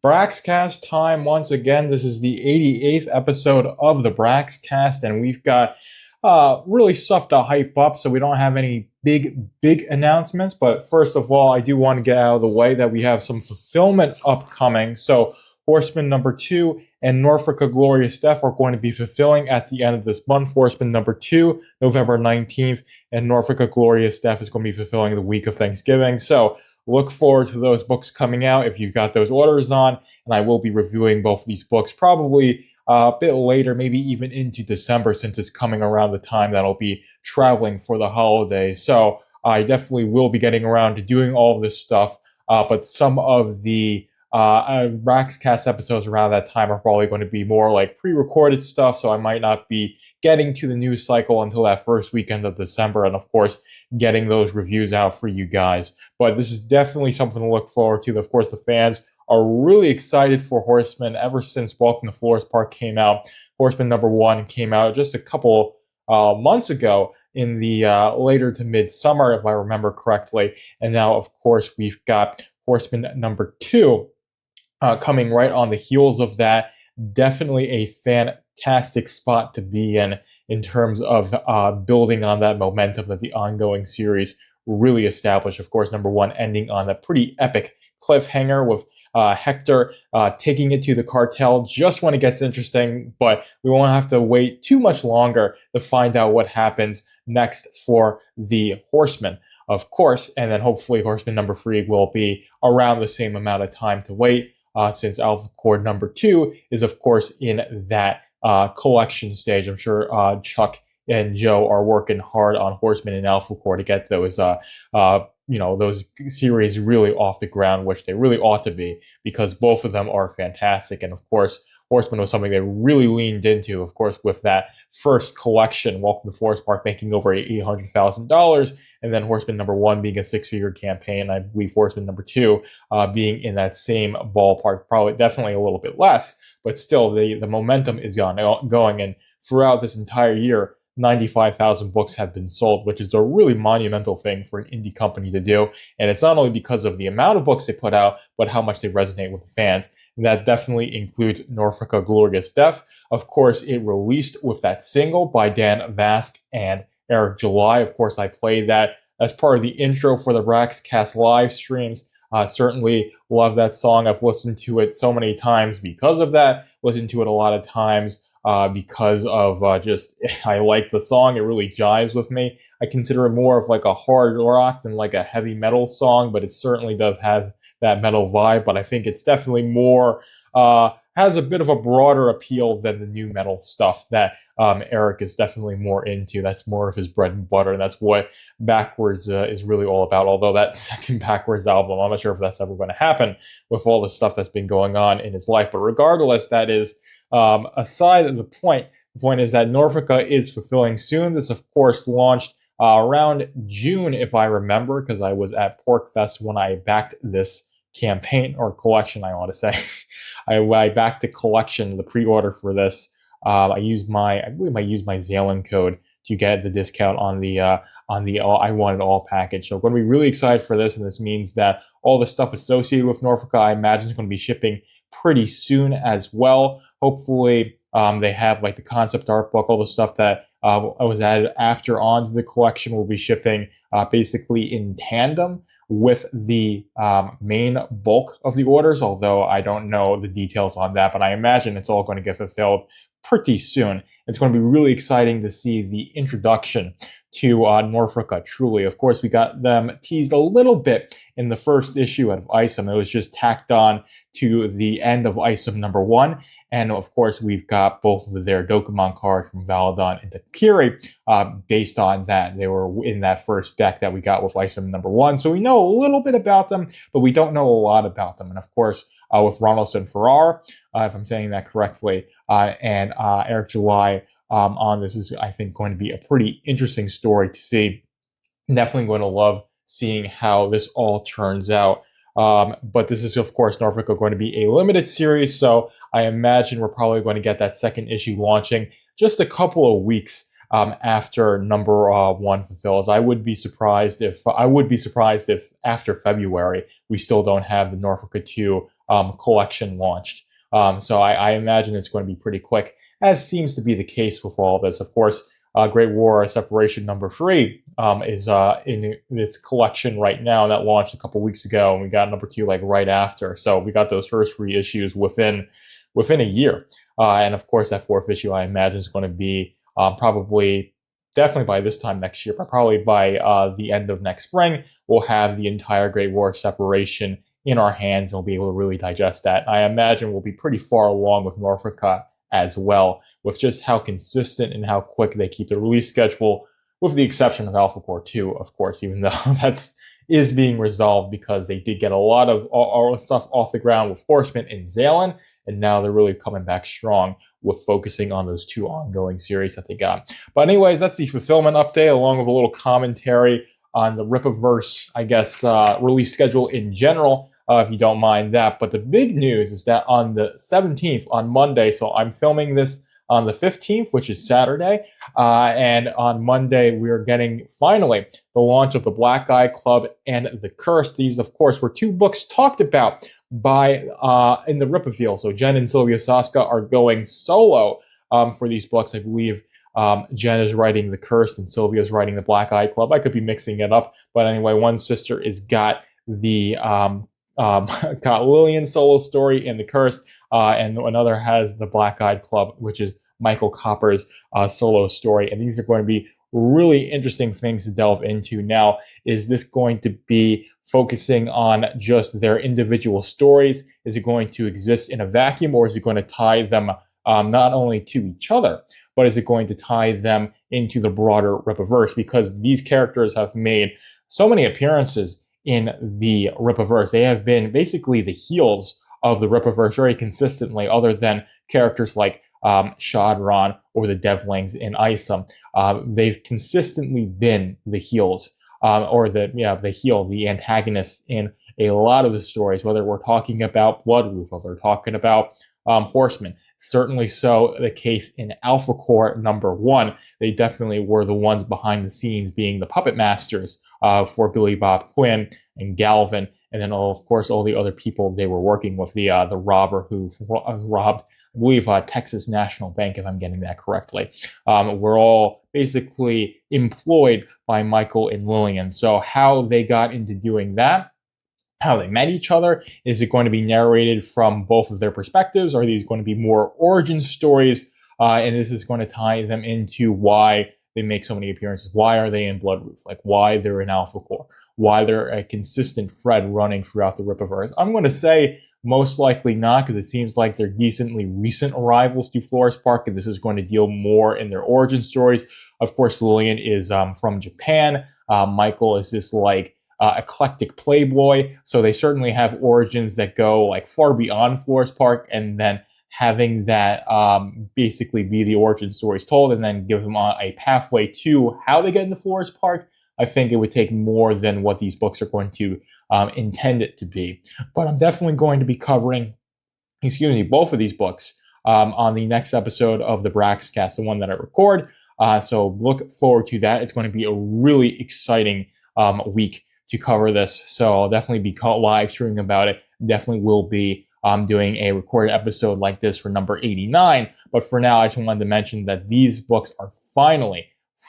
Braxcast time once again. This is the 88th episode of the Braxcast, and we've got really stuff to hype up, so we don't have any big announcements. But first of all, I do want to get out of the way that we have some fulfillment upcoming. So Horseman number 2 and Norfolk A Glorious Death are going to be fulfilling at the end of this month. Horseman number 2, November 19th, and Norfolk A Glorious Death is going to be fulfilling the week of Thanksgiving. So look forward to those books coming out if you've got those orders on, and I will be reviewing both of these books probably a bit later, maybe even into December, since it's coming around the time that I'll be traveling for the holidays. So I definitely will be getting around to doing all of this stuff, but some of the Braxcast episodes around that time are probably going to be more like pre-recorded stuff, so I might not be getting to the news cycle until that first weekend of December, and of course, getting those reviews out for you guys. But this is definitely something to look forward to. Of course, the fans are really excited for Horseman ever since Welcome to Forest Park came out. Horseman number 1 came out just a couple months ago in the later to mid-summer, if I remember correctly. And now, of course, we've got Horseman number 2 coming right on the heels of that. Definitely a fantastic spot to be in terms of building on that momentum that the ongoing series really established. Of course, number 1 ending on a pretty epic cliffhanger with Hector taking it to the cartel just when it gets interesting, but we won't have to wait too much longer to find out what happens next for the Horsemen, of course, and then hopefully Horseman number 3 will be around the same amount of time to wait, since Alpha Cord number 2 is, of course, in that collection stage. I'm sure Chuck and Joe are working hard on Horseman and Alpha Core to get those those series really off the ground, which they really ought to be, because both of them are fantastic. And of course, Horseman was something they really leaned into, of course, with that first collection, Welcome to Forest Park, making over $800,000, and then Horseman number 1 being a 6-figure campaign. I believe Horseman number 2 being in that same ballpark, probably definitely a little bit less, but still the momentum is going. And throughout this entire year, 95,000 books have been sold, which is a really monumental thing for an indie company to do. And it's not only because of the amount of books they put out, but how much they resonate with the fans. And that definitely includes Norfolk A Glorious Death. Of course, it released with that single by Dan Vasc and Eric July. Of course, I played that as part of the intro for the Braxcast live streams. Certainly love that song. I've listened to it so many times because of that. Listened to it a lot of times because of just, I like the song. It really jives with me. I consider it more of like a hard rock than like a heavy metal song, but it certainly does have that metal vibe. But I think it's definitely more, has a bit of a broader appeal than the new metal stuff that Eric is definitely more into. That's more of his bread and butter, and that's what Backwards is really all about. Although that second Backwards album, I'm not sure if that's ever going to happen with all the stuff that's been going on in his life. But regardless, that is aside of the point. The point is that Norfolka is fulfilling soon. This, of course, launched around June, if I remember, because I was at PorkFest when I backed this campaign, or collection, I want to say. I backed the collection, the pre-order for this. I believe I used my Zalen code to get the discount on the I Want It All package. So I'm going to be really excited for this, and this means that all the stuff associated with Norfolka, I imagine, is going to be shipping pretty soon as well. Hopefully, they have like the concept art book, all the stuff that was added after onto the collection will be shipping basically in tandem with the main bulk of the orders, although I don't know the details on that, but I imagine it's all going to get fulfilled pretty soon. It's going to be really exciting to see the introduction to Norfolka, truly. Of course, we got them teased a little bit in the first issue of Isom. It was just tacked on to the end of Isom number 1. And of course, we've got both of their Dokemon cards from Valadon and Takiri based on that. They were in that first deck that we got with Isom number 1. So we know a little bit about them, but we don't know a lot about them. And of course, with Ronaldson Farrar, if I'm saying that correctly, and Eric July on this is, I think, going to be a pretty interesting story to see. Definitely going to love seeing how this all turns out. But this is, of course, Norfolk going to be a limited series, so I imagine we're probably going to get that second issue launching just a couple of weeks after number 1 fulfills. I would be surprised if after February we still don't have the Norfolk 2 collection launched. So I imagine it's going to be pretty quick, as seems to be the case with all of this. Of course, Great War Separation #3 is in this collection right now that launched a couple weeks ago, and we got #2 like right after. So we got those first 3 issues within a year. And of course, that 4th issue I imagine is going to be probably definitely by this time next year, but probably by the end of next spring, we'll have the entire Great War Separation in our hands, and we'll be able to really digest that. I imagine we'll be pretty far along with Norfolka as well, with just how consistent and how quick they keep the release schedule, with the exception of Alpha Core 2, of course, even though that's is being resolved because they did get a lot of all stuff off the ground with Horseman and Zalen, and now they're really coming back strong with focusing on those 2 ongoing series that they got. But anyways, that's the fulfillment update, along with a little commentary on the Rippaverse, I guess, release schedule in general, if you don't mind that. But the big news is that on the 17th, on Monday, so I'm filming this on the 15th, which is Saturday, and on Monday, we're getting, finally, the launch of the Black Eye Club and The Curse. These, of course, were 2 books talked about by in the Rippaverse. So Jen and Sylvia Soska are going solo for these books. I believe Jen is writing The Curse and Sylvia is writing the Black Eye Club. I could be mixing it up, but anyway, one sister is got the got Lillian's solo story in The Curse, and another has the Black Eyed Club, which is Michael Copper's solo story. And these are going to be really interesting things to delve into. Now, is this going to be focusing on just their individual stories? Is it going to exist in a vacuum, or is it going to tie them not only to each other, but is it going to tie them into the broader Rippaverse? Because these characters have made so many appearances in the Rippaverse. They have been basically the heels of the Rippaverse very consistently, other than characters like Shadron or the Devlings in Isom. They've consistently been the heels, or the antagonists in a lot of the stories, whether we're talking about Bloodroof, or we're talking about Horseman. Certainly so the case in Alpha Core #1. They definitely were the ones behind the scenes, being the puppet masters for Billy Bob Quinn and Galvin, and then of course all the other people they were working with. The robber who robbed, I believe, Texas National Bank, if I'm getting that correctly, were all basically employed by Michael and Lillian. So how they got into doing that, how they met each other, is it going to be narrated from both of their perspectives? Are these going to be more origin stories? And this is going to tie them into why they make so many appearances. Why are they in Bloodroof? Like, why they're in Alpha Core? Why they're a consistent thread running throughout the Rippaverse? I'm going to say most likely not, because it seems like they're decently recent arrivals to Flores Park, and this is going to deal more in their origin stories. Of course, Lillian is from Japan. Michael is this eclectic playboy, so they certainly have origins that go like far beyond Flores Park, and then having that basically be the origin stories told, and then give them a pathway to how they get into Flores Park. I think it would take more than what these books are going to intend it to be. But I'm definitely going to be covering, both of these books on the next episode of the Braxcast, the one that I record. So look forward to that. It's going to be a really exciting week to cover this. So I'll definitely be live streaming about it. Definitely will be doing a recorded episode like this for number 89. But for now, I just wanted to mention that these books are finally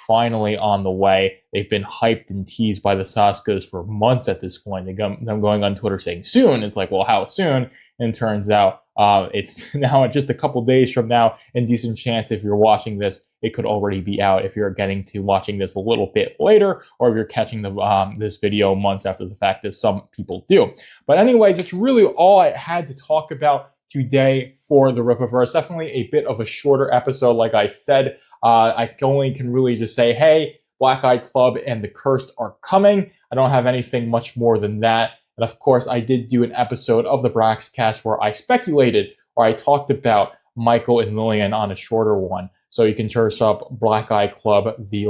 on the way. They've been hyped and teased by the Soskas for months at this point. Them going on Twitter saying soon. It's like, well, how soon? And it turns out it's now just a couple days from now, and decent chance if you're watching this, it could already be out if you're getting to watching this a little bit later, or if you're catching this video months after the fact, as some people do. But anyways, it's really all I had to talk about today for the Rippaverse. Definitely a bit of a shorter episode, like I said. I only can really just say, hey, Black Eye Club and The Cursed are coming. I don't have anything much more than that. And of course, I did do an episode of the Braxcast where I speculated, or I talked about Michael and Lillian on a shorter one. So you can search up Black Eye Club, the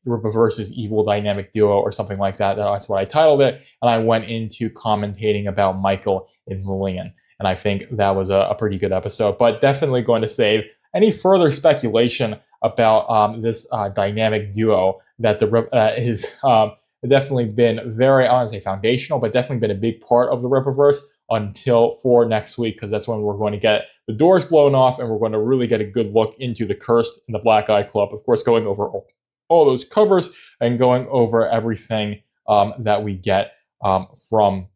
Rippaverse's evil dynamic duo, or something like that. That's what I titled it. And I went into commentating about Michael and Lillian. And I think that was a pretty good episode, but definitely going to save any further speculation about this dynamic duo that definitely been very, I don't want to say foundational, but definitely been a big part of the Rippaverse until for next week, because that's when we're going to get the doors blown off and we're going to really get a good look into the Cursed and the Black Eye Club. Of course, going over all those covers and going over everything that we get from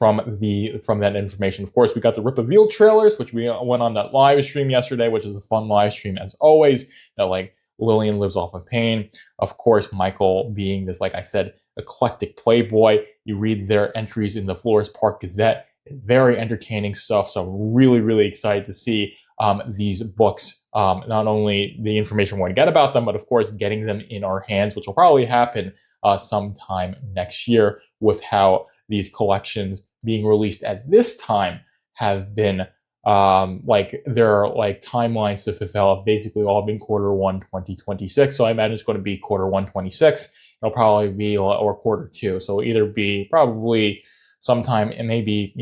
that information. Of course, we got the Rip Reveal trailers, which we went on that live stream yesterday, which is a fun live stream as always. That like Lillian lives off of pain. Of course, Michael being this, like I said, eclectic playboy. You read their entries in the Flores Park Gazette. Very entertaining stuff. So I'm really, really excited to see these books. Not only the information we're going to get about them, but of course, getting them in our hands, which will probably happen sometime next year with how these collections being released at this time have been like there are like timelines to fulfill have basically all been Q1 2026. So I imagine it's going to be Q1 26. It'll probably be or Q2. So it'll either be probably sometime in maybe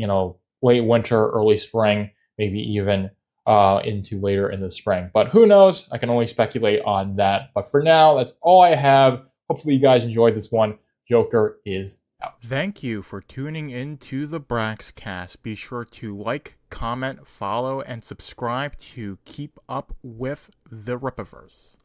late winter, early spring, maybe even into later in the spring. But who knows? I can only speculate on that. But for now, that's all I have. Hopefully you guys enjoyed this one. Joker is out. Thank you for tuning in to the Braxcast. Be sure to like, comment, follow, and subscribe to keep up with the Rippaverse.